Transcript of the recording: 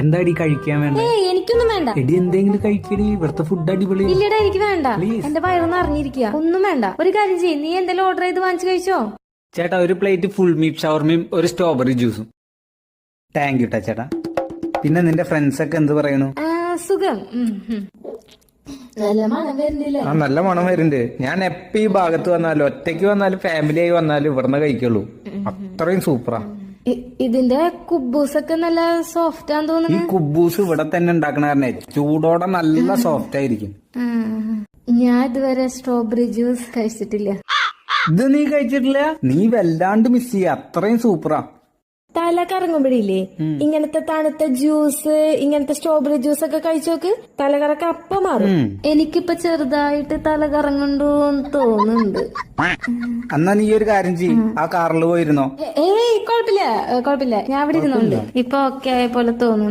എന്താടി കഴിക്കാൻ വേണ്ട? എനിക്കൊന്നും വേണ്ട. എടി എന്തെങ്കിലും കഴിക്കടി, ഇവിടുത്തെ ഫുഡ് അടിപൊളി. ഇല്ലടാ എനിക്ക് വേണ്ട. എന്റെ വയറൊന്നും അറിഞ്ഞിരിക്കുക. ഒന്നും വേണ്ട. ഒരു കാര്യം ചെയ്യ്, നീ എന്തെങ്കിലും ഓർഡർ ചെയ്ത് വാങ്ങിച്ചു കഴിച്ചോ? ചേട്ടാ ഒരു പ്ലേറ്റ് ഫുൾ മീറ്റ് ഷവർമയും ഒരു സ്ട്രോബെറി ജ്യൂസും. താങ്ക് യു ട്ടാ ചേട്ടാ. പിന്നെ നിന്റെ ഫ്രണ്ട്സ് ഒക്കെ എന്ത് പറയണു? സുഖം. നല്ല മണം വരുന്നില്ല. നല്ല മണം വരുന്നുണ്ട്. ഞാൻ എപ്പ ഈ ഭാഗത്ത് വന്നാലും, ഒറ്റയ്ക്ക് വന്നാലും ഫാമിലി ആയി വന്നാലും ഇവിടുന്ന് കഴിക്കുള്ളൂ. അത്രയും സൂപ്പറാ. ഇതിന്റെ കുബൂസൊക്കെ നല്ല സോഫ്റ്റ് ആണെന്ന് തോന്നുന്നു. ഈ കുബൂസ് ഇവിടെ തന്നെ ഉണ്ടാക്കണ കാരണേ ചൂടോടെ നല്ല സോഫ്റ്റ് ആയിരിക്കും. ഞാൻ ഇതുവരെ സ്ട്രോബെറി ജ്യൂസ് കഴിച്ചിട്ടില്ല. ഇത് നീ കഴിച്ചിട്ടില്ല? നീ വല്ലാണ്ട് മിസ് ചെയ്യാ. അത്രയും സൂപ്പറാ. തല കറങ്ങുമ്പോഴില്ലേ ഇങ്ങനത്തെ തണുത്ത ജ്യൂസ്, ഇങ്ങനത്തെ സ്ട്രോബെറി ജ്യൂസ് ഒക്കെ കഴിച്ചോക്ക്, തലകറക്ക അപ്പം മാറും. എനിക്കിപ്പൊ ചെറുതായിട്ട് തല കറങ്ങണ്ടോന്ന് തോന്നുന്നുണ്ട്. എന്നാ നീ ഒരു കാര്യം ചെയ്യും, ആ കാറിൽ പോയിരുന്നോ? കുഴപ്പമില്ല. ഞാൻ അവിടെ ഇരുന്നുണ്ട്. ഇപ്പൊ ഓക്കെ ആയ പോലെ തോന്നുന്നു.